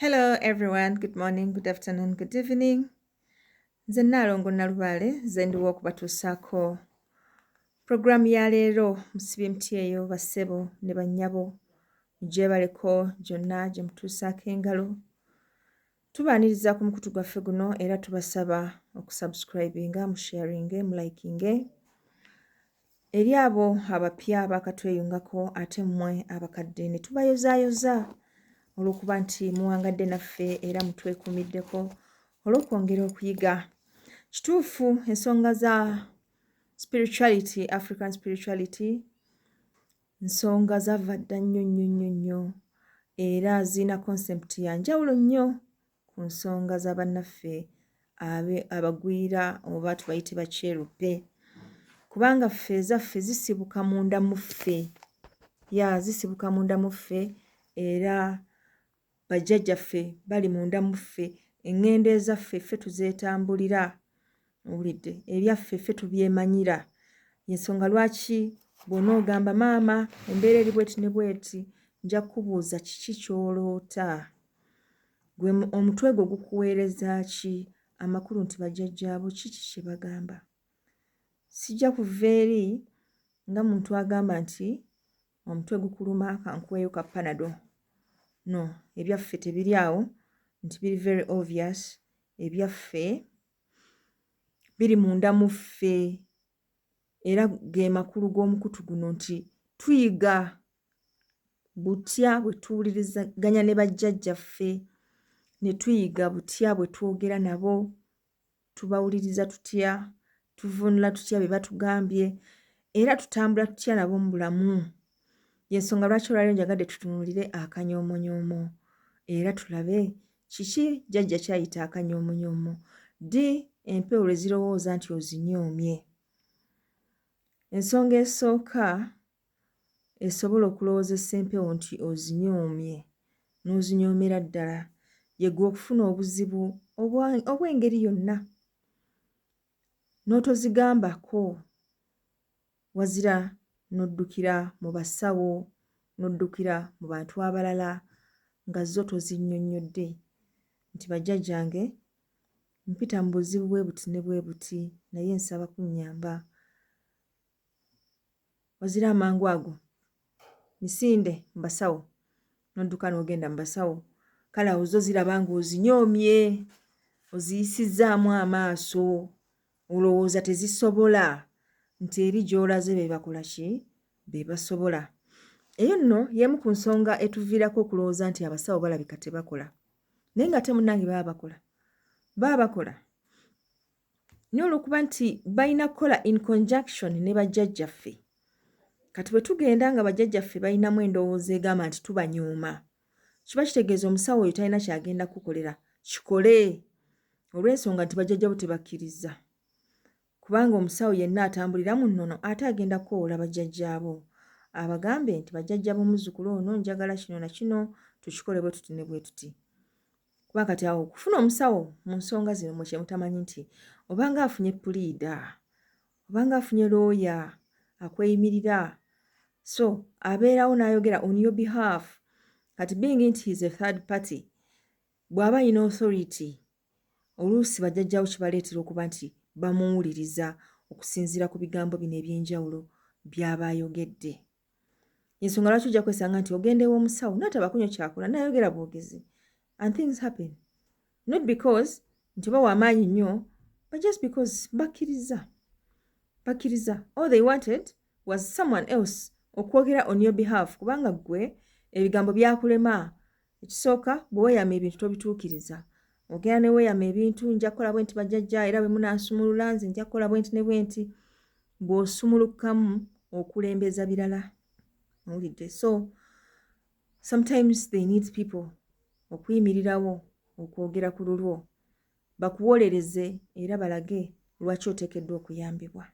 Hello everyone, good morning, good afternoon, good evening. Nze Nnaalongo Nalubaale nze ndiwo okubatuusaako puroguramu ya leero musibye mutyeyo bassebo ne bannyabo gyebaleko gyonna gye mutuusaako engalo. Tubaaniriza ku mukutu gwaffe guno era tubasaba okusubscribinga, musharinge, mulikinge. Eri abo abapya baakatweyungako ate mmwe abakadde ne tubayozaayoza olw'okuba nti muwangadde naffe era mutwekuumiddeko olw'okwongera okuyiga. Kituufu ensonga za spirituality, African spirituality, nsonga zava dda nnyo era zirina concept ya njawulo nnyo ku nsonga za bannaffe abagwira oba tubayite bakyeruppe. Kubanga ffe ezaffe zisibuka munda mu ffe. Zisibuka munda mu ffe era bajjajjaffe bali munda mu ffe. Eŋŋendo ezaffe ffe tuzeetambulira. Owulidde? Ebyaffe ffe tubyemanyira. Ensonga lwaki bw'onoogamba maama embeera eri bweti ne bweti nja kukubuuza kiki ky'oloota. Gwe omutwe gwo gukuweereza ki? Amakulu nti bajjajjaabo kiki kye bagamba. Sijja kuva eri nga muntu agamba nti omutwe gukuluma kankuweeyo ka Panadol. No, ebyaffe tebiri awo nti biri very obvious. Ebyaffe biri munda mu ffe era ge makulu g'omukutu guno nti tuyiga butya bwe tuwulirizaganya ne bajjajjaffe, ne tuyiga butya bwe twogera nabo, tubawuliriza tutya, tuvunula tutya bye batugambye era tutambula tutya nabo mu bulamu. Y'ensonga lwaki olwaleero njagadde tutunuulire akanyoomonyoomo era tulabe kiki jjajja kyayita akanyoomonyoomo. Ddi empewo lwe zirowooza nti ozinyoomye. Ensonga esooka esobola okulowoozesa empewo nti ozinyoomye n'ozinyoomera ddala ye gwe okufuna obuzibu obw'engeri yonna n'otozigambako wazira n'oddukira mu basawo, n'oddukira mu bantu abalala nga zo tozinnyonnyodde nti bajjajjange mpita mu buzibu bwe buti ne bwe buti naye nsaba kunnyamba. Wazira amangu ago misinde mu basawo n'odduka n'ogenda mu basawo, kale awo zo ziraba nga ozinyoomye, oziyisizzaamu amaaso, olowooza tezisobola nti eri gy'olaze be bakola ki? Be basobola. Eyo nno y'emu ku nsonga etuviirako okulowooza nti abasawo balabika tebakola. Naye ng'ate munnange baba bakola. Naye olw'okuba nti balina kukola in conjunction ne bajjajjaffe. Kati bwe tugenda nga bajjajjaffe balinamu endowooza egamba nti tubanyooma, kiba kitegeeza omusawo oyo talina kyagenda kukolera, kikole olw'ensonga nti bajjajjabo tebakkiriza. Kubanga omusawo yenna atambulira mu nnono ate agenda kukoowoola bajjajjaabo. Abagambe nti bajjajjaabo muzzukulu ono njagala kino na kino tukikole bwe tuti ne bwe tuti. Kuba kati awo okufuna omusawo mu nsonga zino mwe kye mutamanyi nti obanga afunye puliida, obanga afunye looya akweyimirira, so abeerawo n'ayogera on your behalf. Kati being nti he is a third party, bw'aba alina authority, oluusi bajjajjaawo kibaleetera okuba nti bamuwuliriza okusinziira ku bigambo bino eby'enjawulo by'aba ayogedde. Ensonga lwaki ojja kwesanga nti ogenda ew'omusawo n'atabakunywa kyakola n'ayogera bwogezi and things happen. Not because nti oba w'amaanyi nnyo, but just because bakkiriza. All they wanted was someone else okwogera on your behalf, kubanga ggwe ebigambo byakulema. Ekisooka bwe weeyama ebintu tobituukiriza. Ogenda ne weeyama ebintu nja kukola bwe nti bajjajja era bwe munansumulula nze nja kukola bwe nti ne bwe nti, bw'osumulukamu okulembeza birala. Owulidde? So sometimes they need people okuyimirirawo okwogera ku lulwo bakuwolereze era balage lwaki oteekeddwa okuyambibwa.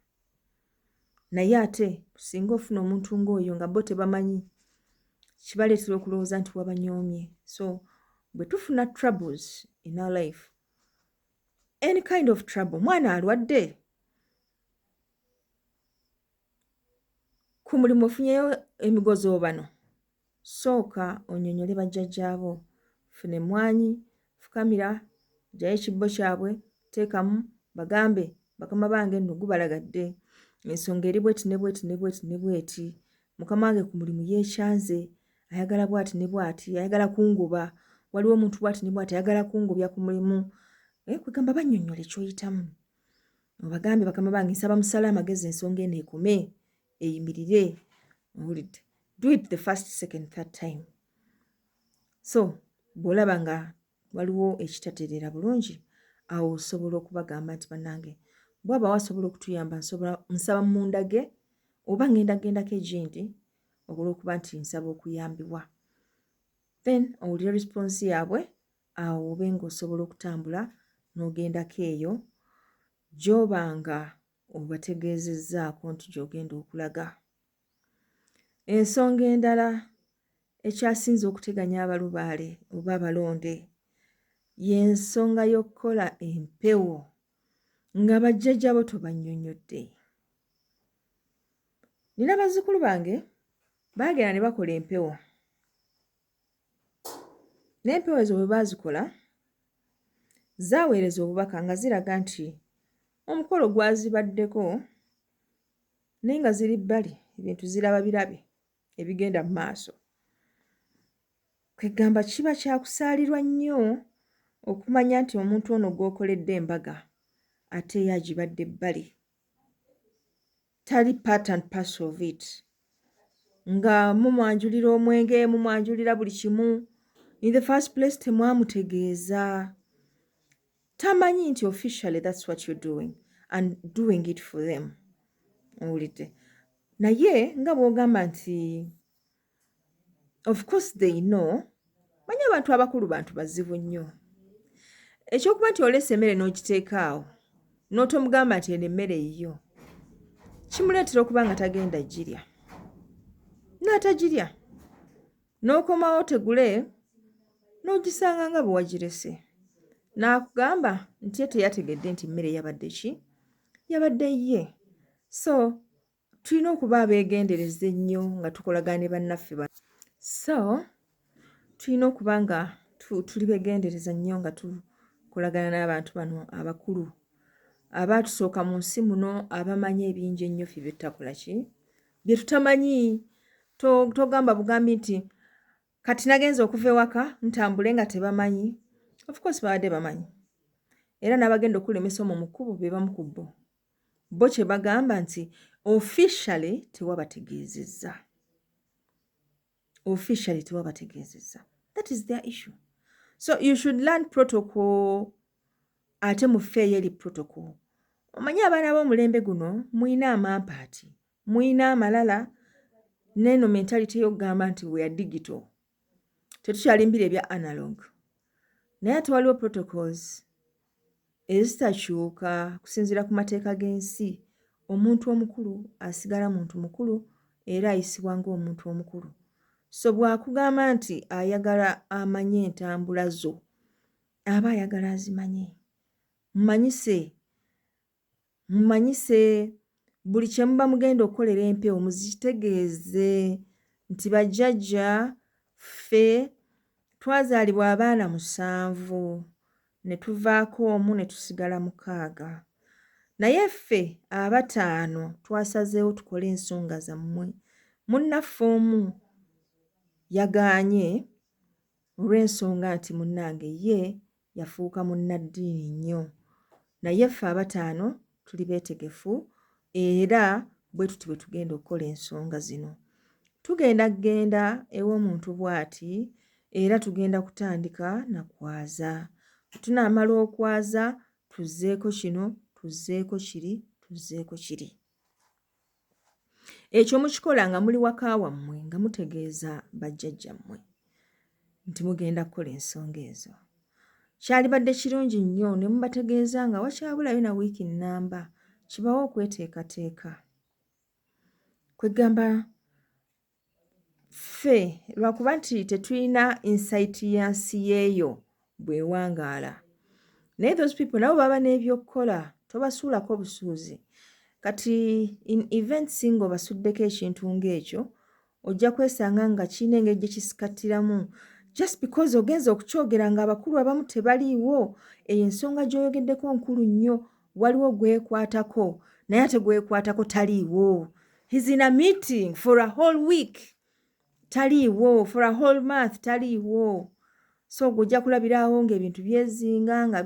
Naye ate singa ofuna omuntu ng'oyo nga bo tebamanyi, kibaleetera okulowooza nti wabanyoomye. So bwe tufuna troubles in our life, any kind of trouble, mwana alwadde, ku mulimu ofunyeyo emigozo bano, sooka onnyonnyole bajjajjaabo funa emmwanyi, fukamira, gyayo ekibbo kyabwe, teekamu, bagambe bakama bange nno gubalagadde. Ensonga eri bweti ne bweti ne bweti ne bweti. Mukama wange ku mulimu yeekyanze, ayagala bw'ati ne bw'ati, ayagala kungoba. Waliwo omuntu bw'ati ne bw'ati ayagala kungobya ku mulimu. Kwegamba bannyonnyola ekyoyitamu. Obagambe bakama bange nsaba musale amagezi ensonga eno ekome, eyimirire. Owulidde? Do it the first, second, third time. So, bw'olaba nga waliwo ekitatereera bulungi, awo osobola okubagamba nti bannange, bw'aba wasobola okutuyamba nsaba mundage, oba ngendagendako egindi, olw'okuba nti nsaba okuyambibwa. Then, owulira response yaabwe, awo obe ng'osobola okutambula n'ogendako eyo, gy'oba nga obategeezezzaako nti gy'ogenda okulaga. Ensonga endala ekyasinze okuteganya abalubaale oba abalonde y'ensonga y'okukola empewo nga bajjajjabo tobannyonnyodde. Nina bazzukulu bange baagenda ne bakola empewo. N'empewo ezo bwe baazikola zaaweereza obubaka nga ziraga nti omukolo gwazibaddeko naye nga ziri bbali ebintu ziraba birabe ebigenda mu maaso. Kwegamba kiba kyakusaalirwa nnyo okumanya nti omuntu ono gw'okoledde embaga ate ye agibadde ebbali. Tali part and parcel of it. Nga mumwanjulira omwenge, mumwanjulira buli kimu. In the first place temwamutegeeza. Tamanyi nti officially that's what you're doing and doing it for them. Owulidde? Naye nga bw'ogamba nti of course they know, manyi abantu abakulu bantu bazibu nnyo. Ekyokuba nti olesa emmere n'ogiteeka awo n'otomugamba nti eno emmere yiyo, kimuleetera okuba nga tagenda girya. N'atagirya. N'okomawo tegule n'ogisanga nga bwe wagirese. N'akugamba nti ye teyategedde nti mmere yabadde ki? Yabadde ye. So, tulina okuba abeegendereza ennyo nga tukolagana ne bannaffe bano. So, tulina okuba nga tuli beegendereza nnyo nga tukolagana n'abantu bano abakulu abaatusooka mu nsi muno abamanyi ebingi ennyo ffe bye tutakola ki? Bye tutamanyi. Togamba bugambi nti kati nagenza okuva ewaka ntambule nga tebamanyi. Of course babadde bamanyi. Era n'abagenda okulemesa omwo mu kkubo be bamu ku bo. Bo kye bagamba nti officially tewabategeezezza. Officially tewabategeezezza. That is their issue. So you should learn protocol ate mufeeyo eri protocol. Omanyi abaana b'omulembe guno muyina amampaati, muyina amalala n'eno mentality y'okugamba nti we are digital. Tetukyalimbira ebya analog. Naye ate waliwo protocols ezitakyuka kusinziira ku mateeka g'ensi. Omuntu omukulu asigala muntu mukulu era ayisibwa ng'omuntu omukulu. So bw'akugamba nti ayagala amanye entambula zo, aba ayagala azimanye. Mumanyise buli kye muba mugenda okukolera empewo muzitegeeze nti bajjajja ffe twazaalibwa abaana 7 ne tuvaako omu ne tusigala 6. Naye ffe 5 twasazeewo tukole ensonga zammwe. Munnaffe omu yagaanye olw'ensonga nti munnange ye yafuuka munnaddiini nnyo. Naye ffe 5 tuli beetegefu era bwe tuti bwe tugenda okukola ensonga zino. Tugenda ew'omuntu bw'ati era tugenda kutandika na kwaza. Tunaamala okwaza tuzzeeko kino, tuzzeeko kiri, tuzzeeko kiri. Ekyo mukikola nga muli waka wammwe nga mutegeeza bajjajjammwe nti mugenda kukola ensonga ezo. Kyalibadde kirungi nnyo ne mubategeeza nga wakyabulayo na wiiki nnamba kibawe okweteekateeka. Kwegamba ffe lwakuba nti tetulina insight ya nsi yeeyo bwewangaala. Naye those people nabo baba n'ebyokukola, tobasuulako busuuzi. Kati in events ng'obasuddeko ekintu ng'ekyo ojja kwesanga nga kirina engeri gye kisikattiramu just because ogenza okukyogera ng'abakulu abamu tebaliiwo, eyo ensonga gy'oyogeddeko nkulu nnyo, waliwo gwekwatako naye ate gwekwatako taliiwo. He's in a meeting for a whole week, taliiwo, for a whole month taliiwo. So gojja kulabirawo ng'ebintu byezinga nga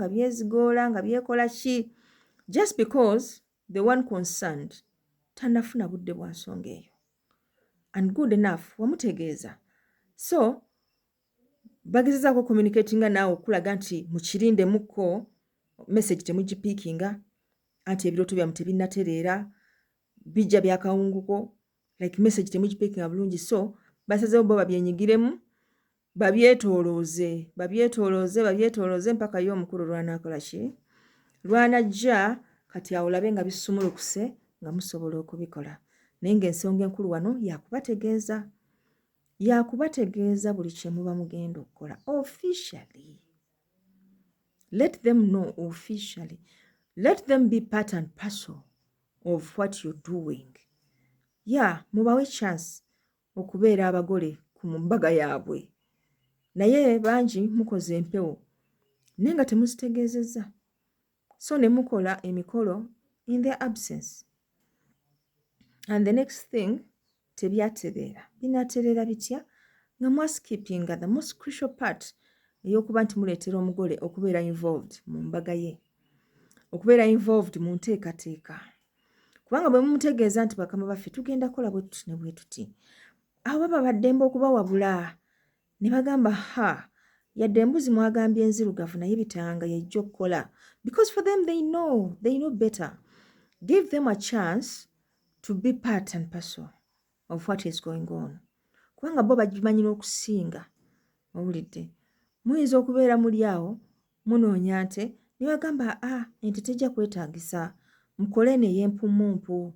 byezigoola nga byekola ki, just because the one concerned tannafuna budde bwa nsonga eyo. And good enough, wamutegeeza. So bagezezaako communicatinga naawe okulaga nti mukirinde mukko message temugipiikinga, anti ebirooto byamu tebinnatereera, bijja byakawunguko, like message temugipiikinga bulungi. So basazeewo bo babyenyigiremu, babyetoolooze mpaka yo omukulu lw'anaakola ki, lw'anajja kati awo olabe nga bisumulukuse nga musobola okubikola. Naye ng'ensonga enkulu wano yakubategeeza buli kye muba mugenda okukola officially. Let them know officially. Let them be part and parcel of what you're doing. Mubawe chance okubeera abagole ku mbaga yaabwe. Naye bangi mukoze empewo naye nga temuzitegeezezza. So ne mukola emikolo in their absence. And the next thing, tebyatereera. Binaatereera bitya? Nga mwaskipinga the most crucial part ey'okuba nti muleetera omugole okubeera involved mu mbaga ye, okubeera involved mu nteekateeka. Kubanga bwe mumutegeeza nti bakama baffe tugenda kola bwe tuti ne bwe tuti, awo baba baddembe okubawabula ne bagamba yadde embuzi mwagambye enzirugavu naye bitanga yejja okukola. Because for them they know better. Give them a chance to be part and parcel of what is going on. Kubanga bo bagimanyi n'okusinga. Owulidde? Muyinza okubeera muli awo munoonya nte ne bagamba ente tejja kwetaagisa, mukole n'ey'empumumpu.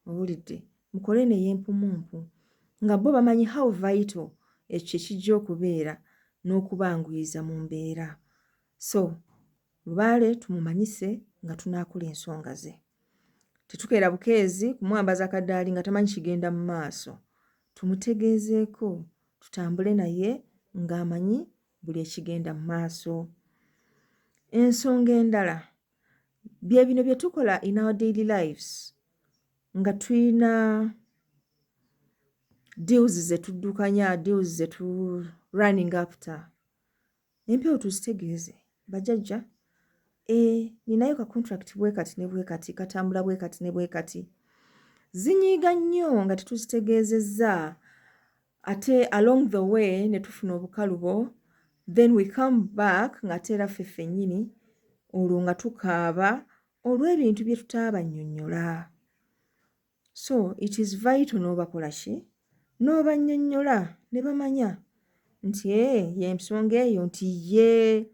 Owulidde? Mukole n'ey'empumumpu. Nga bo bamanyi how vital ekyo kijja okubeera n'okubanguyiza mu mbeera. So lubaale tumumanyise nga tunaakola ensonga ze. Tetukeera bukeezi kumwambaza kaddaali nga tamanyi kigenda mu maaso. Tumutegeezeeko, tutambule naye ng'amanyi buli ekigenda mu maaso. Ensonga endala bye bino bye tukola in our daily lives, nga tulina deals ze tuddukanya, deals ze tu running after. Empewo tuzitegeeze bajjajja, ninayo ka contract bwe kati ne bwe kati, katambula bwe kati ne bwe kati. Zinyiiga nnyo nga tetuzitegeezezza, ate along the way ne tufuna obukalubo, then we come back nga teera ffe ffennyini olwo nga tukaaba olw'ebintu bye tutaabannyonnyola. So it is vital n'obakola ki? N'obannyonnyola ne bamanya nti y'ensonga eyo nti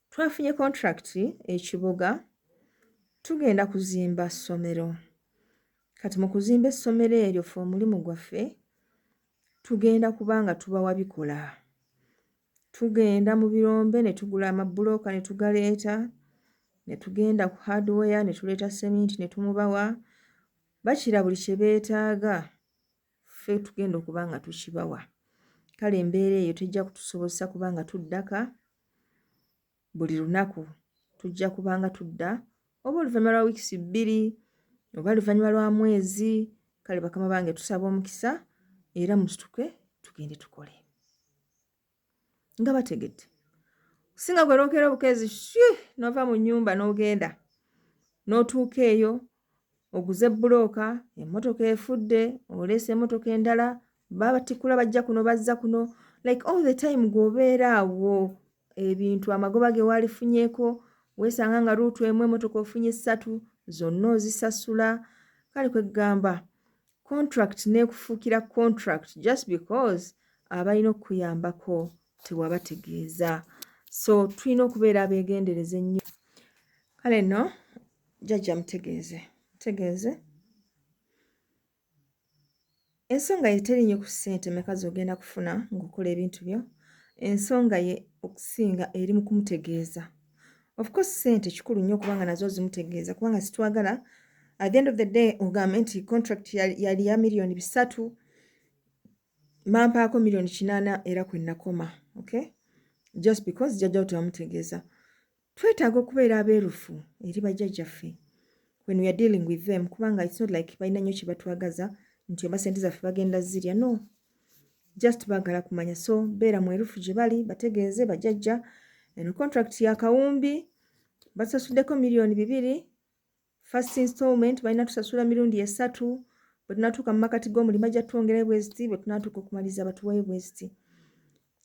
twafunye contract ekibuga, tugenda kuzimba ssomero. Kati mu kuzimba essomero eryo ffe omulimu gwaffe tugenda kubanga tubawa bikola. Tugenda mu birombe ne tugula amabulooka ne tugaleeta, ne tugenda ku hardware ne tuleeta seminti ne tumubawa. Bakira buli kye beetaaga, ffe tugenda okuba nga tukibawa. Kale embeera eyo tejja kutusobozesa kubanga tuddaka buli lunaku. Tujja kubanga tudda oba oluvannyuma lwa wiikisi 2 oba oluvannyuma lwa mwezi. Kale bakama bange tusaba omukisa era musituke tugende tukole. Nga bategedde. Singa gwe lookeera obukeezi n'ova mu nnyumba n'ogenda. N'otuuka eyo oguze bbulooka, emmotoka efudde, oleese emmotoka endala, batikkula bajja kuno bazza kuno. Like all the time gw'obeera awo, ebintu amagoba ge walifunyeeko, weesanga nga luutu emu emmotoka ofunye 3 zonna ozisasula. Kale kwe gamba contract n'ekufuukira contract just because abalina okukuyambako tewabategeeza. So tulina okubeera abeegendereza ennyo. Kale nno jjajja mutegeeze ensonga ye teri nnyo ku ssente mmeka z'ogenda kufuna ng'okola ebintu byo. Ensonga ye okusinga eri mu kumutegeeza. Of course ssente kikulu nnyo kubanga nazo zimutegeeza, kubanga situwagala at the end of the day ogambe nti contract yali ya $3 million mampaako milioni 8 era kwe nakoma. Okay, just because jjajjawo tebamutegeeza. Twetaaga okubeera abeerufu eri bajjajjaffe when we are dealing with them, kubanga it's not like balina nnyo kye batwagaza nti oba sente zaffe bagenda zirya. No, just baagala kumanya. So beera mwerufu gye bali, bategeeze bajjajja eno contract ya kawumbi basasuddeko milioni 2. First installment balina tusasula mirundi 3. Bwe tunatuuka mu makati g'omulimu ajja twongera bweziti, bwe tunatuuka okumaliza batuwaye bweziti.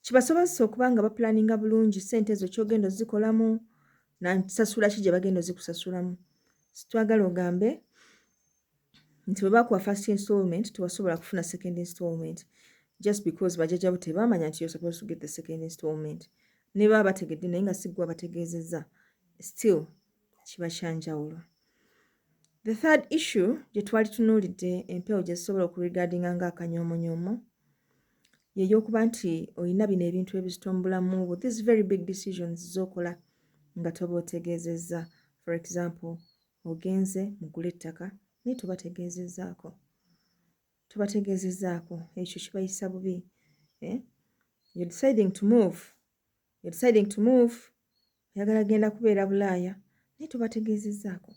Kibasobozesa okuba nga baplaninga bulungi sente ezo kyogenda ozikolamu na nsasula ki gye bagenda ozikusasulamu. Sitwagala ogambe nti bwe bakuwa first installment tewasobola kufuna second installment just because bajjajjabo tebamanya nti you're supposed to get the second installment. Ne baba bategedde naye nga si ggwe bategeezezza, still kiba kyanjawulo. The third issue gye twali tunuulidde empewo gye zisobola okuregardinga ng'akanyoomonyomo ye y'okuba nti olina bino ebintu ebizitomu mu bulamu bwo, these very big decisions z'okola nga toba otegeezezza. For example, ogenze mugula ettaka naye tobategeezezzaako. Ekyo kibayisa bubi. You're deciding to move, oyagala genda kubeera Bulaaya naye tobategeezezzaako.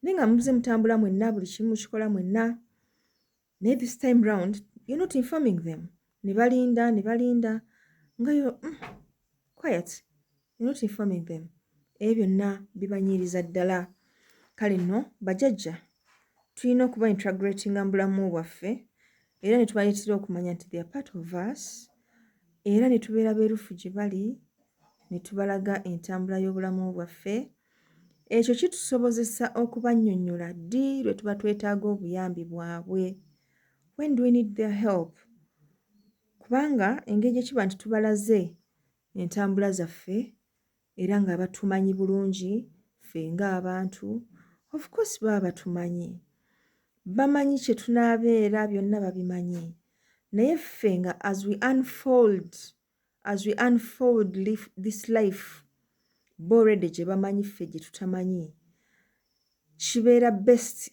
Naye nga muze mutambula mwenna, buli kimu mukikola mwenna, naye this time round you're not informing them. Ne balinda nga yo quiet, you're not informing them. Ebyo byonna bibanyiriza ddala. Kale nno bajjajja tulina okuba integratinga mu bulamu bwaffe era ne tubaleetera okumanya nti they are part of us, era ne tubeera beerufu gye bali ne tubalaga entambula y'obulamu bwaffe. Ekyo kitusobozesa okubannyonnyola ddi lwe tuba twetaaga obuyambi bwabwe. When do we need their help? Kubanga engeri gye kiba nti tubalaze entambula zaffe era nga batumanyi bulungi ffe ng'abantu, of course baba batumanyi. Bamanyi kye tunaabeera byonna babimanyi. Naye ffe nga as we unfold this life, bo already gye bamanyi ffe gye tutamanyi. Kibeera best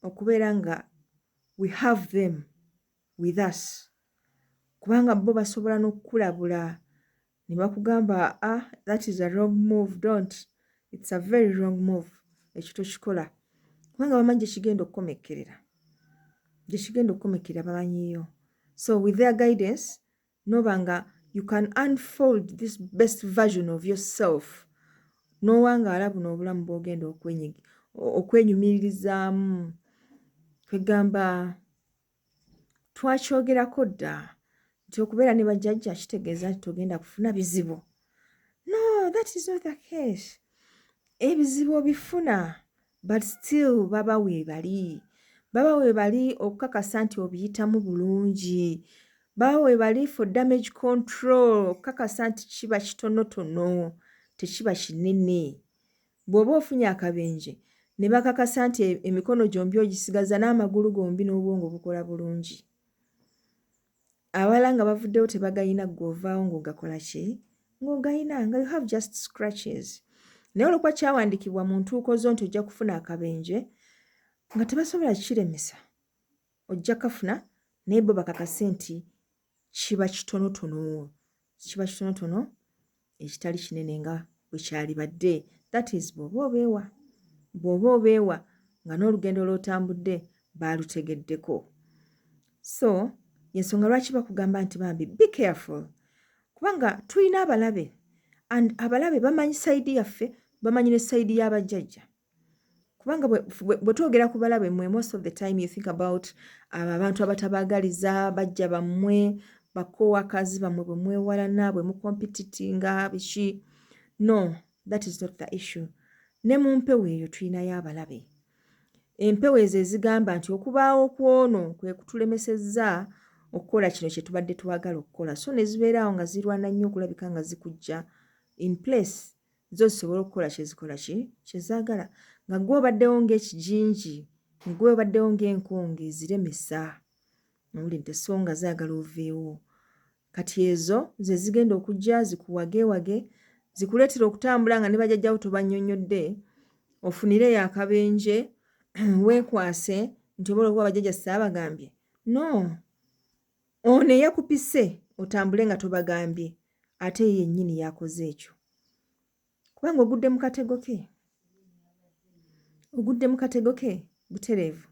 okubeera nga we have them with us. Kubanga bo basobola n'okukulabula ne bakugamba that is a wrong move, don't. It's a very wrong move. Ekyo tokikola. Kubanga bamanyi gye kigenda okukomekera bamanyiyo. So with their guidance, noba nga you can unfold this best version of yourself. N'owangaala buno obulamu bw'ogenda okwenyumiririzaamu. Kwegamba twakyogerako dda nti okubeera ne bajjajja kitegeeza nti togenda kufuna bizibu. No, that is not the case. Ebizibu obifuna, but still baba weebali okukakasa nti obiyitamu bulungi. Baba weebali for damage control, okukakasa nti kiba kitonotono tekiba kinene. Bw'oba ofunye akabenje ne bakakasa nti emikono gyombi ogisigaza n'amagulu gombi n'obwongo bukola bulungi. Abala nga bavuddewo tebagayina gw'ovaawo ng'ogakola ki? Ng'ogayina nga you have just scratches. Naye olwokuba kyawandiikibwa mu ntuuko zo nti ojja kufuna akabenje nga tebasobola kukiremesa, ojja kafuna naye bo bakakase nti kiba kitonotono ekitali kinene nga bwe kyalibadde. That is bw'oba obeewa nga n'olugendo lw'otambudde baalutegeddeko. So yensonga lwaki bakugamba nti bambi be careful, kubanga tulina abalabe, and abalabe bamanyi sayidi yaffe, bamanyi ne sayidi y'abajjajja. Kubanga bwe twogera ku balabe mmwe, most of the time you think about abantu abatabaagaliza, bajja bammwe, bakowakazi bammwe bwe mwewalana, bwe mukompititinga biki. No, that is not the issue. Ne mu mpewo eyo tulinayo abalabe. Empewo ezo ezigamba nti okubaawo kwono kwe kutulemesezza okukola kino kye tubadde twagala okukola. So ne zibeeraawo nga zirwana nnyo okulabika nga zikujja in place, zo zisobole okukola kye zaagala. Nga gwe obaddewo ng'ekijinji, gwe obaddewo ng'enkonge eziremesa. Owulidde, so nga zaagala oveewo. Kati ezo ze zigenda okujja zikuwagewage, zikuleetera okutambula nga ne bajjajjawo tobannyonnyodde, ofunireyo akabenje, weekwase nti oba olwokuba bajjajja saabagambye. No, ono eyakupise otambule nga tobagambye ate ye yennyini yakoze ekyo kubanga ogudde mu katego ke butereevu.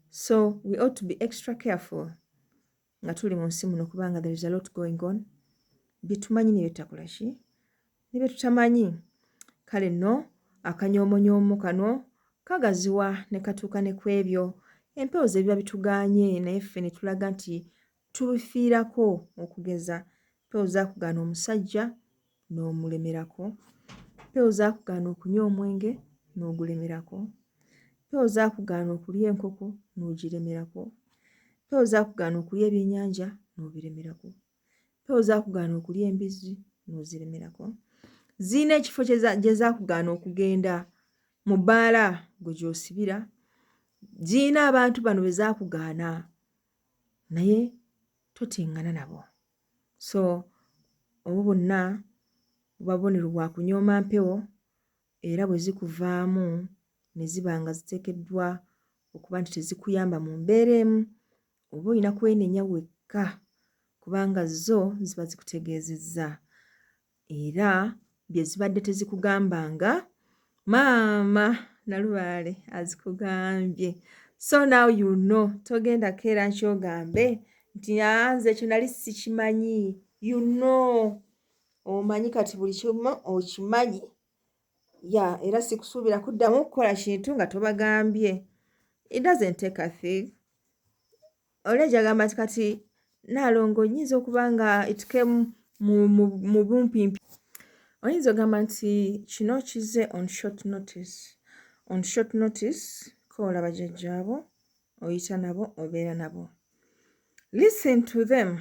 So we ought to be extra careful nga tuli mu nsi muno kubanga there is a lot going on. Bye tumanyi ne bye tutakola ki ne bye tutamanyi. Kale nno akanyoomonyoomo kano kagaziwa ne katuuka ne ku ebyo empewo ze biba bitugaanye naye ffe ne tulaga nti tubifiirako okugeza mpewo zaakugaana omusajja n'omulemerako, mpewo zaakugaana okunywa omwenge n'ogulemerako, mpewo zaakugaana okulya enkoko n'ogiremerako, mpewo zaakugaana okulya ebyennyanja n'obiremerako, mpewo zaakugaana okulya embizzi n'oziremerako, ziyina ekifo gye zaakugaana okugenda mu bbaala gwe gy'osibira, ziyina abantu bano be zaakugaana naye totiŋŋana nabo. So obwo bwonna buba bubonero bwa kunyooma mpewo era bwe zikuvaamu ne ziba nga ziteekeddwa okuba nti tezikuyamba mu mbeera emu oba olina kwenenya wekka kubanga zo ziba zikutegeezezza era bye zibadde tezikugambanga maama Nalubaale azikugambye. So now you know. Togenda keera nkyogambe nti nze ekyo nali sikimanyi. You know. Omanyi kati buli kimu okimanyi. Era sikusuubira kuddamu kukola kintu nga tobagambye. It doesn't take a thing. Oleja gamba nti kati Naalongo nnyinza okuba nga it came mu bumpimpi. Oyinza ogamba nti kino kizze on short notice. On short notice koola bajjajjaabo oyita nabo obeera nabo. Listen to them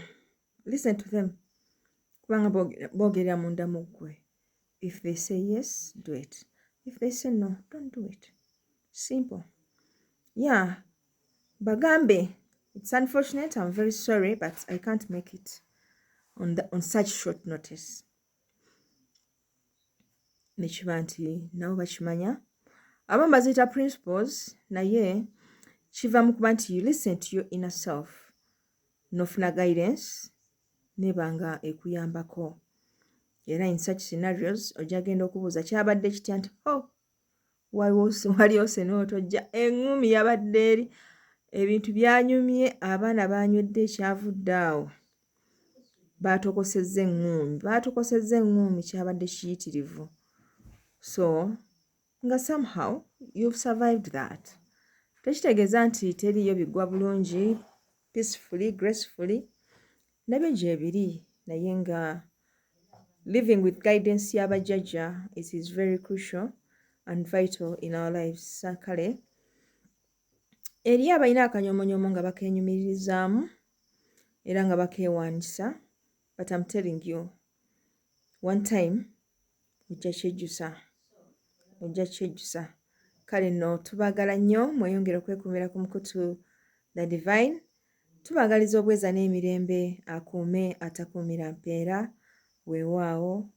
kubanga boogerera munda mu ggwe. If they say yes, do it. If they say no, don't do it. Simple. Bagambe, it's unfortunate, I'm very sorry, but I can't make it on such short notice. Nekiba nti nabo bakimanya. Abamu baziyita principles naye kiva mu kuba nti you listen to your inner self n'ofuna guidance nebanga ekuyambako. Era in such scenarios ojja genda okubuuza kyabadde kitya nti waliwo senootojja eŋŋumi yabadde eri ebintu byanyumye abaana banywedde ekyavudde awo baatokosezza eŋŋumi kyabadde kiyitirivu. So nga somehow you've survived that. Tekitegeeza nti teriyo bigwa bulungi peacefully, gracefully. Nabyo gye biri naye nga living with guidance y'abajjajja it is very crucial and vital in our lives. Kale eri abalina akanyoomonyomo nga bakeenyumiririzaamu era nga bakeewaanisa, but I'm telling you one time ojja kyejjusa. Kale nno tubaagala nnyo mweyongere okwekuumira ku mukutu The Divine. Tubaagaliza obweza n'emirembe akuume atakuumira mpeera. Weewaawo.